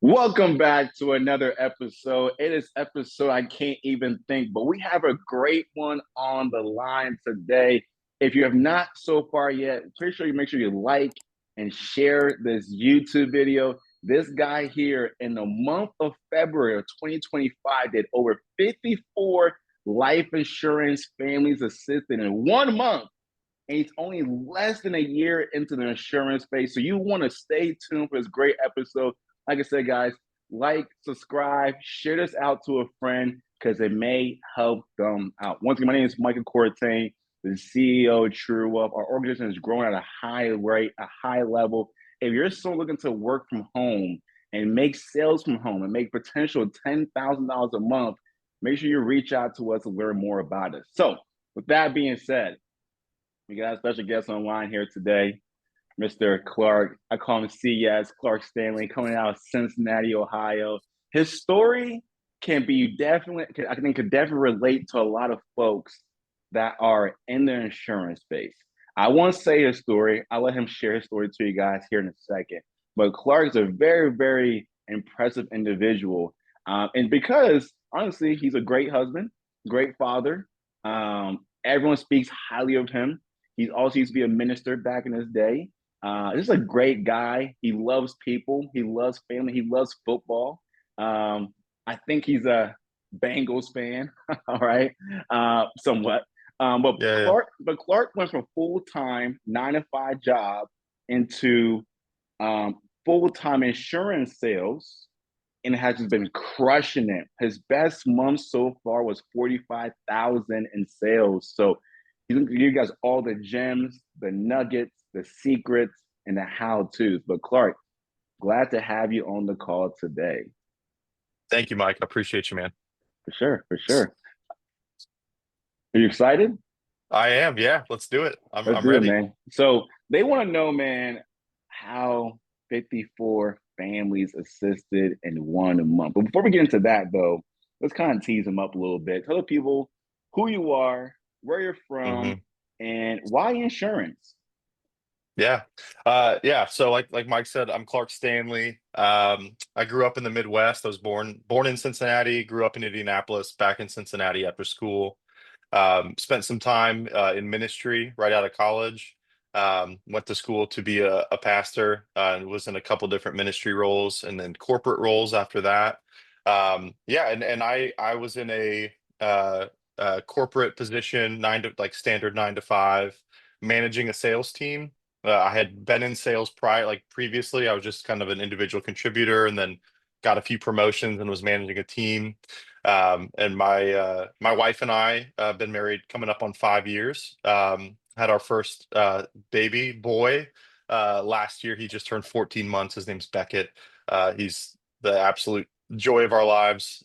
Welcome back to another episode. It is episode I can't even think, but we have a great one on the line today. If you have not so far yet, please sure you make sure you like and share this YouTube video. This guy here in the month of February of 2025 did over 54 life insurance families assisted in 1 month. And he's only less than a year into the insurance space. So you want to stay tuned for this great episode. Like I said, guys, like, subscribe, share this out to a friend because it may help them out. Once again, my name is Michael Cortain, the CEO of TrueWealth. Our organization is growing at a high rate, a high level. If you're still looking to work from home and make sales from home and make potential $10,000 a month, make sure you reach out to us to learn more about it. So, with that being said, we got a special guest online here today, Mr. Clark. I call him CS, Clark Stanley, coming out of Cincinnati, Ohio. His story can be definitely, I think, could definitely relate to a lot of folks that are in the insurance space. I won't say his story. I'll let him share his story to you guys here in a second. But Clark is a very, very impressive individual. And because, honestly, he's a great husband, great father. Everyone speaks highly of him. He also used to be a minister back in his day. This is a great guy. He loves people. He loves family. He loves football. I think he's a Bengals fan. All right, somewhat. But Yeah, yeah. Clark went from full time 9 to 5 job into full time insurance sales, and has just been crushing it. His best month so far was 45,000 in sales. So he's gonna give you guys all the gems, the nuggets, the secrets, and the how tos. But Clark, glad to have you on the call today. Thank you, Mike. I appreciate you, man. For sure, for sure. Are you excited? I am. Yeah, let's do it. I'm Let's I'm do it, ready. man. So they want to know, man, how 54 families assisted in 1 month. But before we get into that, though, let's kind of tease them up a little bit. Tell the people who you are, where you're from, hmm and why insurance. Yeah. Yeah. So like Mike said, I'm Clark Stanley. I grew up in the Midwest. I was born in Cincinnati, grew up in Indianapolis, back in Cincinnati after school. Spent some time in ministry right out of college. Went to school to be a pastor and was in a couple different ministry roles and then corporate roles after that. Yeah, and I was in a corporate position, like standard 9 to 5, managing a sales team. I had been in sales prior, like previously. I was just kind of an individual contributor, and then got a few promotions and was managing a team. And my wife and I been married coming up on 5 years. Had our first baby boy last year. He just turned 14 months. His name's Beckett. He's the absolute joy of our lives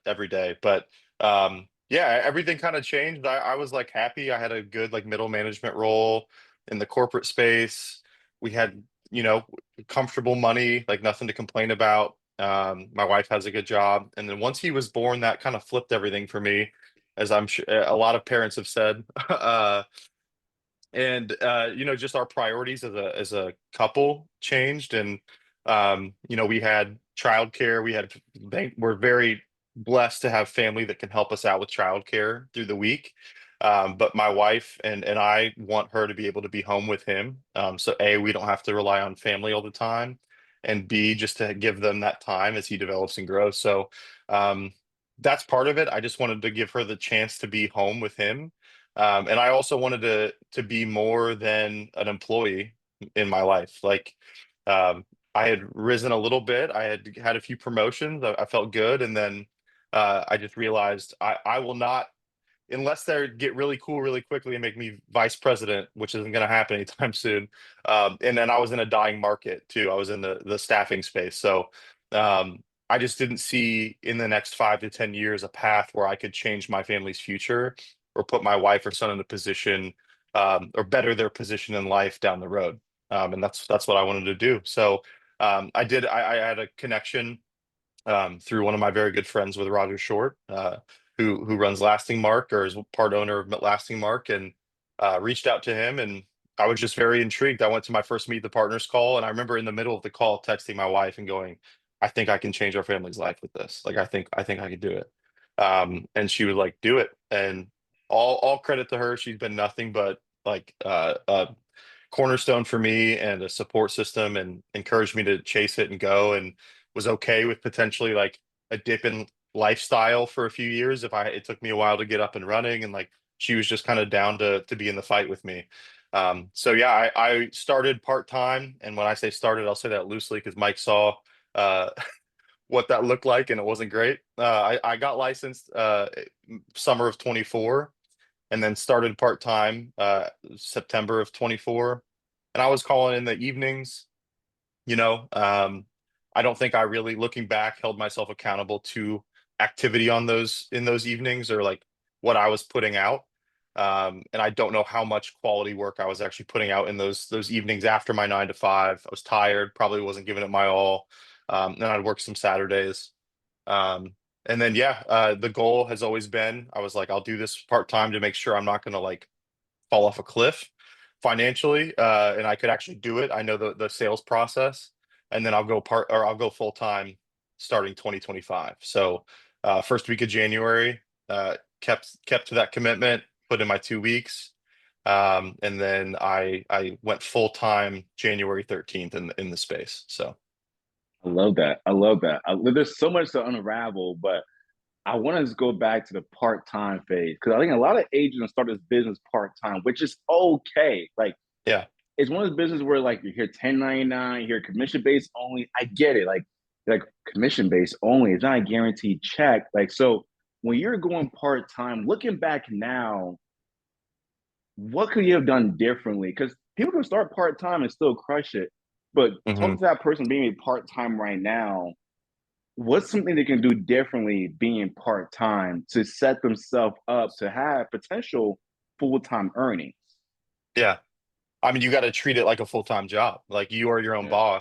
every day. But yeah, everything kind of changed. I was like happy. I had a good like middle management role in the corporate space. We had, you know, comfortable money, like nothing to complain about. My wife has a good job. And then once he was born, that kind of flipped everything for me, as I'm sure a lot of parents have said. And you know, just our priorities as a couple changed. And you know, we had childcare. We're very blessed to have family that can help us out with childcare through the week. But my wife and I want her to be able to be home with him. So A, we don't have to rely on family all the time, and B, just to give them that time as he develops and grows. So um, that's part of it. I just wanted to give her the chance to be home with him, and I also wanted to be more than an employee in my life. Like I had risen a little bit. I had a few promotions. I felt good, and then I just realized I will not, unless they get really cool really quickly and make me vice president, which isn't going to happen anytime soon. And then I was in a dying market too. I was in the staffing space, so I just didn't see in the next 5 to 10 years a path where I could change my family's future or put my wife or son in a position, or better their position in life down the road. And that's what I wanted to do. So I did. I had a connection through one of my very good friends with Roger Short, who runs Lasting Mark or is part owner of Lasting Mark, and reached out to him, and I was just very intrigued. I went to my first Meet the Partners call, and I remember in the middle of the call texting my wife and going, I think I can change our family's life with this. Like I think I could do it. And she would like do it. And all credit to her. She's been nothing but like a cornerstone for me and a support system and encouraged me to chase it and go, and was okay with potentially like a dip in lifestyle for a few years if it took me a while to get up and running, and like she was just kind of down to be in the fight with me. So yeah, I started part-time, and when I say started, I'll say that loosely because Mike saw uh what that looked like, and it wasn't great. I got licensed summer of 24, and then started part time September of 24. And I was calling in the evenings. You know, I don't think I really, looking back, held myself accountable to activity on those in those evenings or like what I was putting out. And I don't know how much quality work I was actually putting out in those evenings after my 9 to 5. I was tired, probably wasn't giving it my all. Then I'd work some Saturdays. Um, and then yeah, the goal has always been, I was like, I'll do this part time to make sure I'm not gonna like fall off a cliff financially, and I could actually do it. I know the sales process, and then I'll go full time starting 2025. So first week of January, kept to that commitment, put in my 2 weeks, and then I went full time January 13th in the space. So I love that. I love that. There's so much to unravel, but I want to just go back to the part-time phase because I think a lot of agents start this business part-time, which is okay. Like yeah. it's one of those businesses where like you hear 1099, you hear commission-based only. I get it. Like commission-based only. It's not a guaranteed check. Like so when you're going part-time, looking back now, what could you have done differently? Because people can start part-time and still crush it. But hmm talk to that person being a part-time right now, what's something they can do differently being part-time to set themselves up to have potential full-time earnings? Yeah. I mean, you got to treat it like a full-time job. Like you are your own Yeah.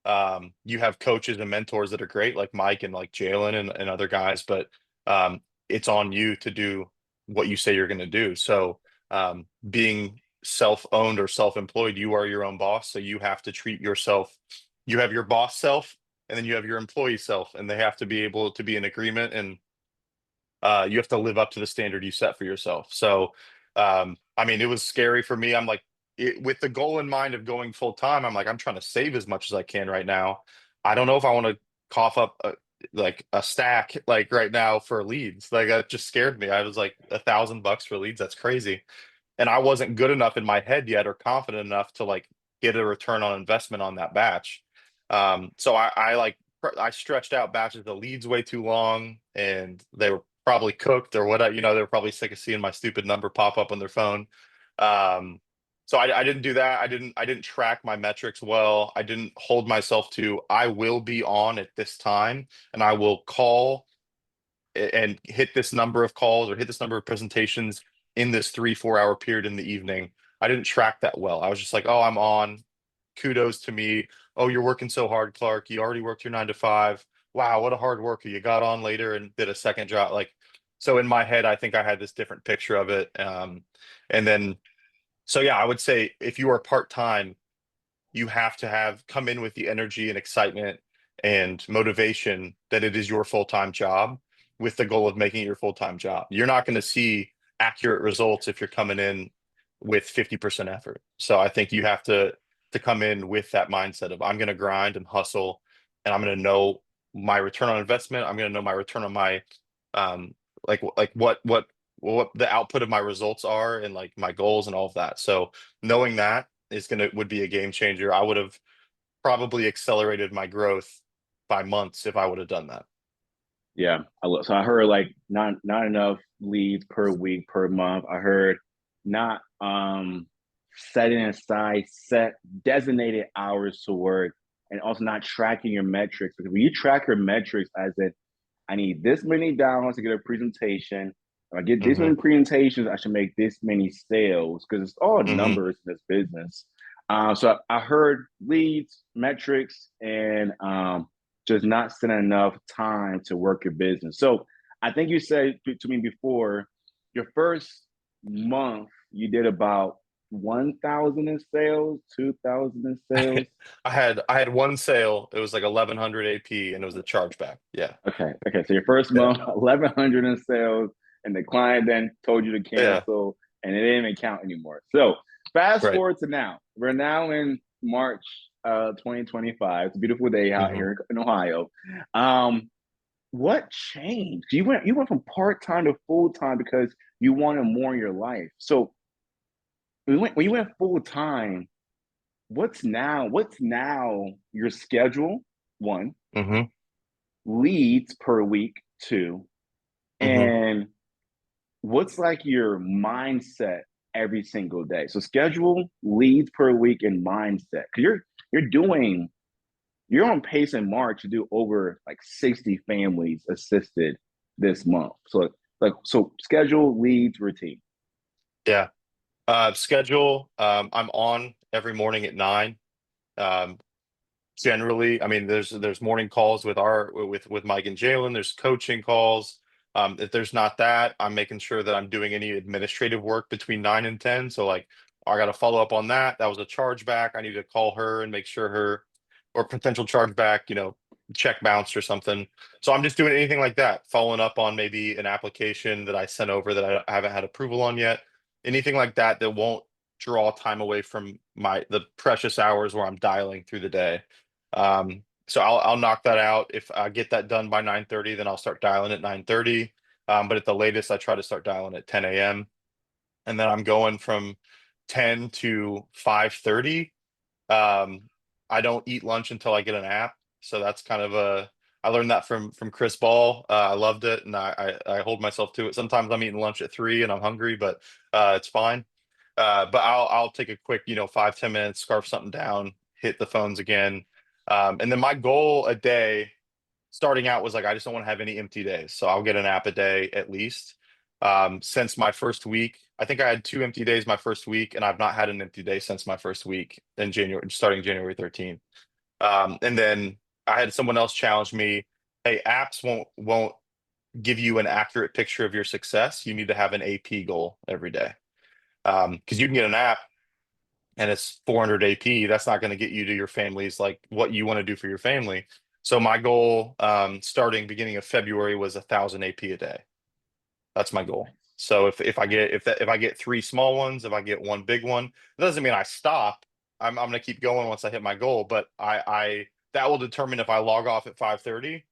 boss. You have coaches and mentors that are great, like Mike and like Jalen and other guys, but um, it's on you to do what you say you're going to do. So being self-owned or self-employed, you are your own boss. So you have to treat yourself. You have your boss self, and then you have your employee self, and they have to be able to be in agreement, and you have to live up to the standard you set for yourself. So, I mean, it was scary for me. I'm like, with the goal in mind of going full time, I'm like, I'm trying to save as much as I can right now. I don't know if I want to cough up like a stack like right now for leads. Like that just scared me. I was like $1,000 for leads. That's crazy. And I wasn't good enough in my head yet or confident enough to like get a return on investment on that batch. So I stretched out batches of leads way too long, and they were probably cooked or whatever. You know, they were probably sick of seeing my stupid number pop up on their phone. Um, so I didn't do that. I didn't track my metrics well. I didn't hold myself to I will be on at this time and I will call and hit this number of calls or hit this number of presentations in this 3 4 hour period in the evening. I didn't track that well. I was just like, oh, I'm on. Kudos to me. Oh, you're working so hard, Clark. You already worked your 9 to 5. Wow, what a hard worker. You got on later and did a second job. Like, so in my head, I think I had this different picture of it. And then, so yeah, I would say if you are part time, you have to have come in with the energy and excitement and motivation that it is your full-time job with the goal of making it your full-time job. You're not going to see accurate results if you're coming in with 50% effort. So I think you have to come in with that mindset of I'm going to grind and hustle, and I'm going to know my return on investment. I'm going to know my return on my um like what the output of my results are and like my goals and all of that. So knowing that would be a game changer. I would have probably accelerated my growth by months if I would have done that. Yeah. So I heard like not enough leads per week per month. I heard not setting aside set designated hours to work and also not tracking your metrics. Because when you track your metrics as in I need this many downloads to get a presentation. If I get this hmm many presentations, I should make this many sales because it's all hmm numbers in this business. So I heard leads, metrics, and just not spending enough time to work your business. So I think you said to me before, your first month you did about 1,000 in sales, 2,000 in sales? I had one sale. It was like 1,100 AP, and it was a chargeback. Yeah, Okay, okay. So your first yeah, month, 1,100 in sales, and the client then told you to yeah. cancel, and it didn't even count anymore. So fast Right. forward to now. We're now in March 2025. It's a beautiful day out Hmm. here in Ohio. Um, what changed? You went from part-time to full-time because you wanted more in your life. So when you went full-time, what's now your schedule? One, Hmm. leads per week, two, Hmm. and what's like your mindset every single day? So schedule, leads per week, and mindset. Because you're doing you're on pace in March to do over like 60 families assisted this month. So schedule, leads, routine. Yeah. Schedule. I'm on every morning at 9. Um, Generally, I mean, there's morning calls with Mike and Jalen. There's coaching calls. If there's not that, I'm making sure that I'm doing any administrative work between 9 and 10. So like, I got to follow up on that. That was a chargeback. I need to call her and make sure her or potential chargeback, check bounced or something. So I'm just doing anything like that, following up on maybe an application that I sent over that I haven't had approval on yet. Anything like that that won't draw time away from the precious hours where I'm dialing through the day. So I'll knock that out. If I get that done by 9:30, then I'll start dialing at 9:30. But at the latest, I try to start dialing at 10 a.m. And then I'm going from 10 to 5:30. Um, I don't eat lunch until I get an app. So that's kind of I learned that from Chris Ball. I loved it, and I hold myself to it. Sometimes I'm eating lunch at 3 and I'm hungry, but it's fine. But I'll take a quick, 5-10 minutes, scarf something down, hit the phones again. And then my goal a day starting out was like I just don't want to have any empty days. So I'll get an app a day at least. Since my first week, I think I had 2 empty days my first week, and I've not had an empty day since my first week in January, starting January 13th. And then I had someone else challenge me, hey, apps won't give you an accurate picture of your success. You need to have an AP goal every day. Because you can get an app and it's 400 AP, that's not going to get you to your family's like what you want to do for your family. So my goal, starting beginning of February, was 1,000 AP a day. That's my goal. So if I get three small ones, if I get one big one, it doesn't mean I stop. I'm going to keep going once I hit my goal, but I that will determine if I log off at 5:30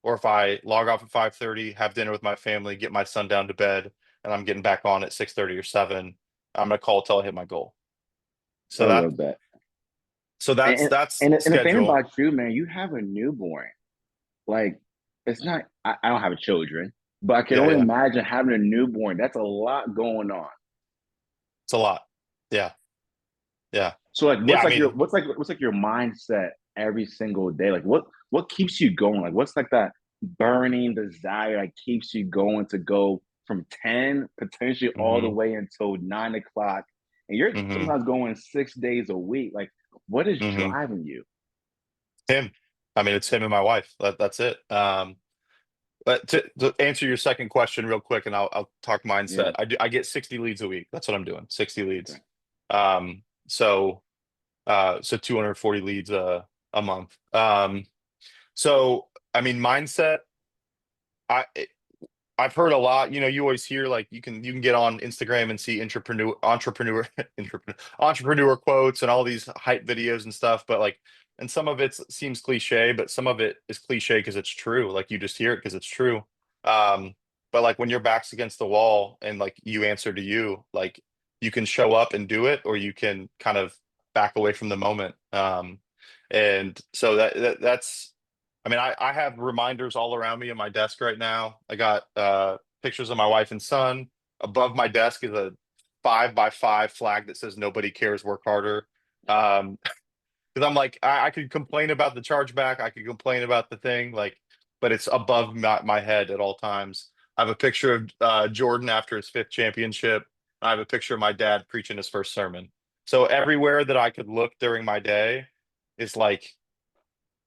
or if I log off at 5:30, have dinner with my family, get my son down to bed, and I'm getting back on at 6:30 or 7. I'm going to call till I hit my goal. I So that love that. so And that's and, that's and the thing schedule. about you, man, you have a newborn. Like, it's not. I don't have children, but I can Yeah, only yeah. imagine having a newborn. That's a lot going on. It's a lot. Yeah, yeah. So like Yeah, what's I like your mean, what's like your mindset every single day? Like what keeps you going? Like what's like that burning desire that keeps you going to go from 10 potentially all the hmm way until 9 o'clock? And you're hmm sometimes going 6 days a week. Like what is hmm driving you? him. I mean, it's him and my wife. That's it. But to answer your second question real quick, and I'll talk Yeah. mindset. I get 60 leads a week. That's what I'm doing. 60 Okay. leads. So 240 leads a month. So I mean, mindset. I I've heard a lot. You always hear like you can get on Instagram and see entrepreneur quotes and all these hype videos and stuff. But like, and some of it seems cliche, but some of it is cliche because it's true. Like you just hear it because it's true. Um, but like when your back's against the wall and like you answer to you, like you can show up and do it, or you can kind of back away from the moment. And so that's I mean, I have reminders all around me on my desk right now. I got pictures of my wife and son. Above my desk is a 5 by 5 flag that says "Nobody cares, work harder." Because I'm like, I could complain about the chargeback, I could complain about the thing, like, but it's above my head at all times. I have a picture of Jordan after his fifth championship. I have a picture of my dad preaching his first sermon. So everywhere that I could look during my day is like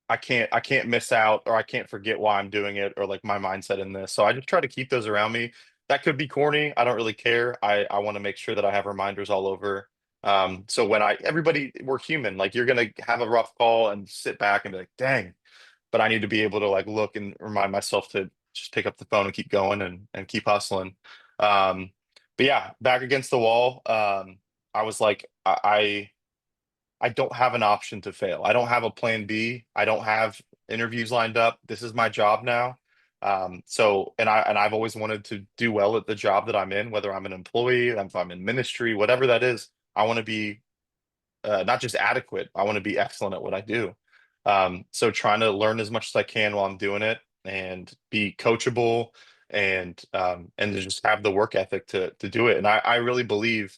I can't miss out, or I can't forget why I'm doing it, or like my mindset in this. So I just try to keep those around me. That could be corny. I don't really care. I want to make sure that I have reminders all over. So when we're human, like you're gonna have a rough call and sit back and be like, dang, but I need to be able to like look and remind myself to just pick up the phone and keep going and keep hustling. Um, but yeah, back against the wall. I was like, I don't have an option to fail. I don't have a plan B. I don't have interviews lined up. This is my job now. I've always wanted to do well at the job that I'm in, whether I'm an employee, if I'm in ministry, whatever that is. I want to be not just adequate. I want to be excellent at what I do. So trying to learn as much as I can while I'm doing it and be coachable and to just have the work ethic to do it. And I really believe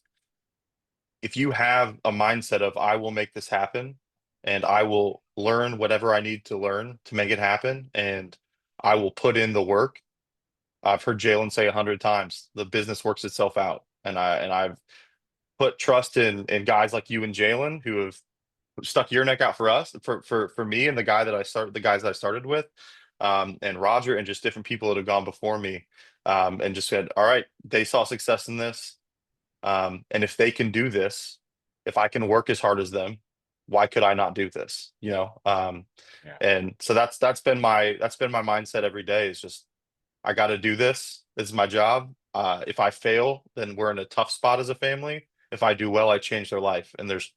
if you have a mindset of I will make this happen and I will learn whatever I need to learn to make it happen and I will put in the work. I've heard Jalen say 100 times, the business works itself out. I've put trust in guys like you and Jalen who have stuck your neck out for us, for me and the guys that I started with, and Roger and just different people that have gone before me, and just said, all right, they saw success in this. And if they can do this, if I can work as hard as them, why could I not do this? Yeah, And so that's been my mindset every day is just I got to do this. This is my job. If I fail, then we're in a tough spot as a family. If I do well, I change their life. And there's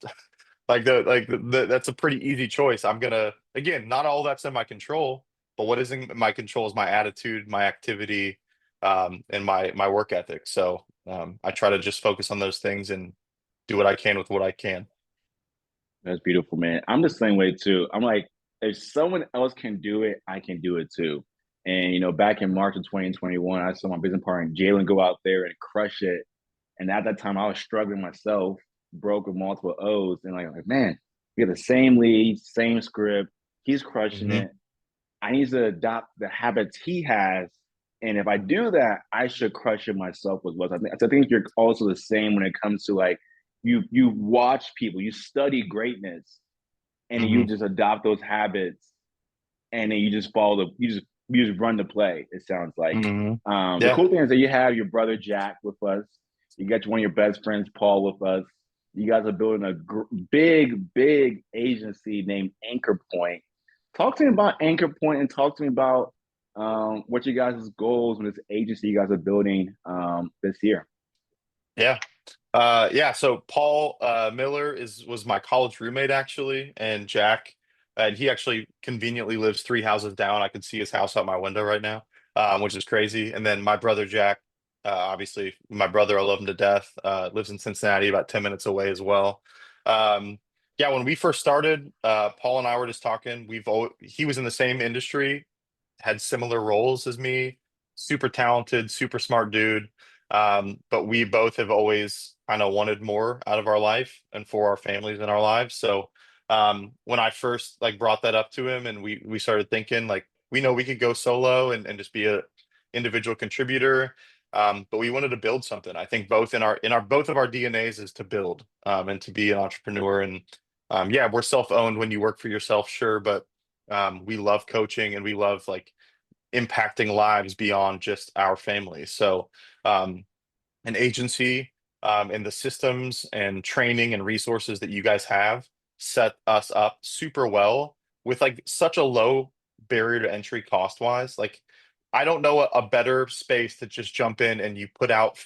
that's a pretty easy choice. I'm gonna again, not all that's in my control, but what is in my control is my attitude, my activity, and my work ethic. So I try to just focus on those things and do what I can with what I can. that's beautiful, man. I'm the same way too. I'm like, if someone else can do it, I can do it too. And back in March of 2021, I saw my business partner Jalen go out there and crush it. And at that time, I was struggling myself, broke with multiple O's, and like man, we have the same lead, same script. He's crushing Hmm. it. I need to adopt the habits he has. And if I do that, I should crush it myself as well. I think you're also the same when it comes to like you watch people, you study greatness, and then you Hmm. just adopt those habits, and then you just follow you just run the play. It sounds like. Hmm. The Yeah. cool thing is that you have your brother Jack with us. You got one of your best friends Paul with us. You guys are building a big agency named Anchor Point. Talk to me about Anchor Point and talk to me about what you guys' goals with this agency you guys are building this year. Yeah. Yeah, so Paul Miller was my college roommate actually, and Jack, and he actually conveniently lives 3 houses down. I can see his house out my window right now, which is crazy. And then my brother Jack, obviously my brother, I love him to death. Lives in Cincinnati, about 10 minutes away as well. Um, yeah, when we first started, Paul and I were just talking. He was in the same industry, had similar roles as me, super talented, super smart dude. But we both have always kind of wanted more out of our life and for our families in our lives. So when I first like brought that up to him and we started thinking like we know we could go solo and just be a individual contributor. But we wanted to build something. I think both in our both of our DNAs is to build and to be an entrepreneur. And yeah, we're self-owned when you work for yourself, sure, but we love coaching and we love like impacting lives beyond just our family. So um, an agency and the systems and training and resources that you guys have set us up super well with like such a low barrier to entry cost wise. Like I don't know a better space to just jump in and you put out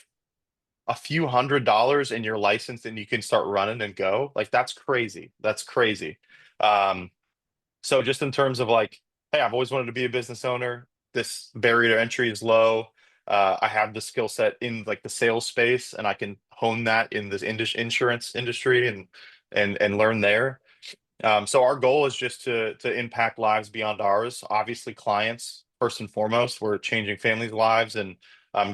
a few $100s in your license and you can start running and go. Like that's crazy. That's crazy. Um, so just in terms of like, hey, I've always wanted to be a business owner. This barrier to entry is low. I have the skill set in like the sales space, and I can hone that in this insurance industry and learn there. So our goal is just to impact lives beyond ours. Obviously, clients first and foremost. We're changing families' lives and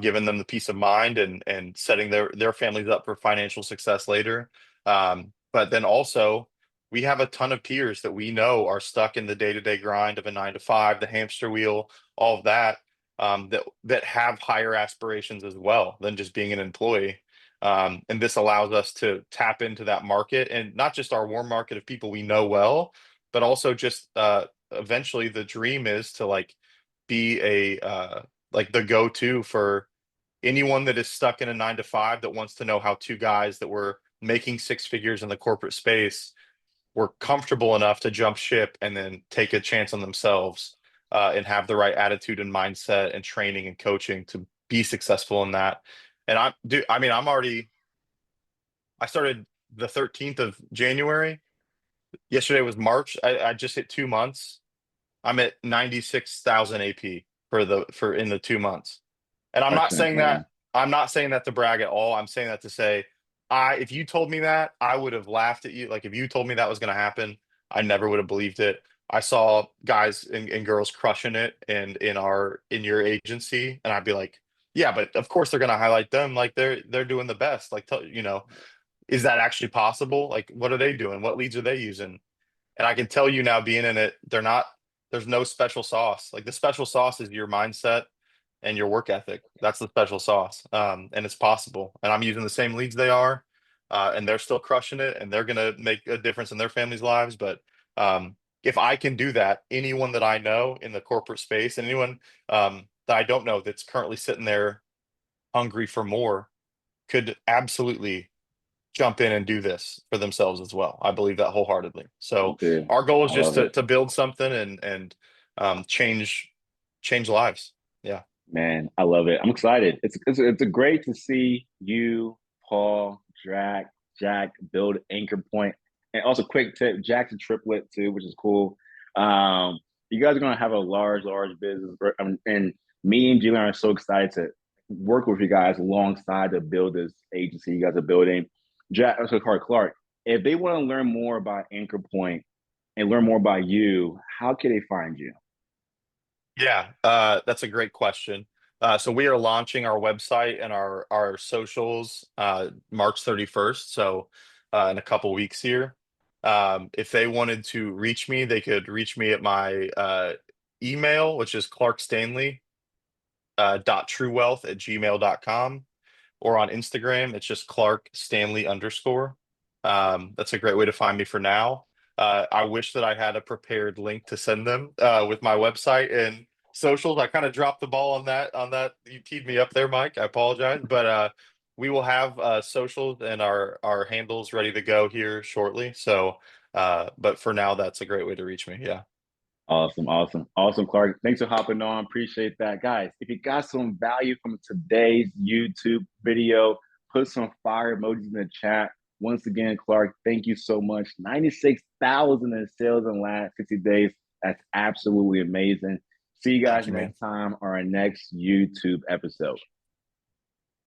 giving them the peace of mind and setting their families up for financial success later. But then also, we have a ton of peers that we know are stuck in the day-to-day grind of a 9 to 5, the hamster wheel, all of that. That have higher aspirations as well than just being an employee. And this allows us to tap into that market and not just our warm market of people we know well, but also just eventually the dream is to like be a like the go-to for anyone that is stuck in a 9 to 5 that wants to know how two guys that were making six figures in the corporate space were comfortable enough to jump ship and then take a chance on themselves, and have the right attitude and mindset and training and coaching to be successful in that. And I mean, I started the 13th of January. Yesterday was March. I just hit 2 months. I'm at 96,000 AP for in the 2 months. And Excellent, man. I'm not saying that to brag at all. I'm saying that to say, if you told me that, I would have laughed at you. Like if you told me that was going to happen, I never would have believed it. I saw guys and girls crushing it and in your agency, and I'd be like, yeah, but of course they're going to highlight them. Like they're doing the best. Like, is that actually possible? Like, what are they doing? What leads are they using? And I can tell you now, being in it, there's no special sauce. Like the special sauce is your mindset and your work ethic. That's the special sauce. And it's possible. And I'm using the same leads they are, and they're still crushing it, and they're going to make a difference in their families' lives. But if I can do that, anyone that I know in the corporate space and anyone that I don't know that's currently sitting there hungry for more could absolutely jump in and do this for themselves as well. I believe that wholeheartedly. So Okay. our goal is I just love it. to build something and change lives. Yeah. Man, I love it. I'm excited. It's a great to see you, Paul, Jack build Anchor Point, and also quick tip: Jack's a triplet too, which is cool. You guys are gonna have a large business, and me and Julian are so excited to work with you guys alongside to build this agency you guys are building. Jack, so Clark, if they want to learn more about Anchor Point and learn more about you, how can they find you? Yeah, that's a great question. So we are launching our website and our socials March 31st. So in a couple weeks here. If they wanted to reach me, they could reach me at my email, which is Clark Stanley .truewealth@gmail.com, or on Instagram, it's just Clark Stanley _. That's a great way to find me for now. I wish that I had a prepared link to send them with my website and socials. I kind of dropped the ball on that. You teed me up there, Mike. I apologize, but we will have socials and our handles ready to go here shortly. So, but for now, that's a great way to reach me. Yeah. Awesome, Clark. Thanks for hopping on. Appreciate that. Guys, if you got some value from today's YouTube video, put some fire emojis in the chat. Once again, Clark, thank you so much. 96,000 in sales in the last 60 days. That's absolutely amazing. See you Thank guys you, man. next time on our next YouTube episode.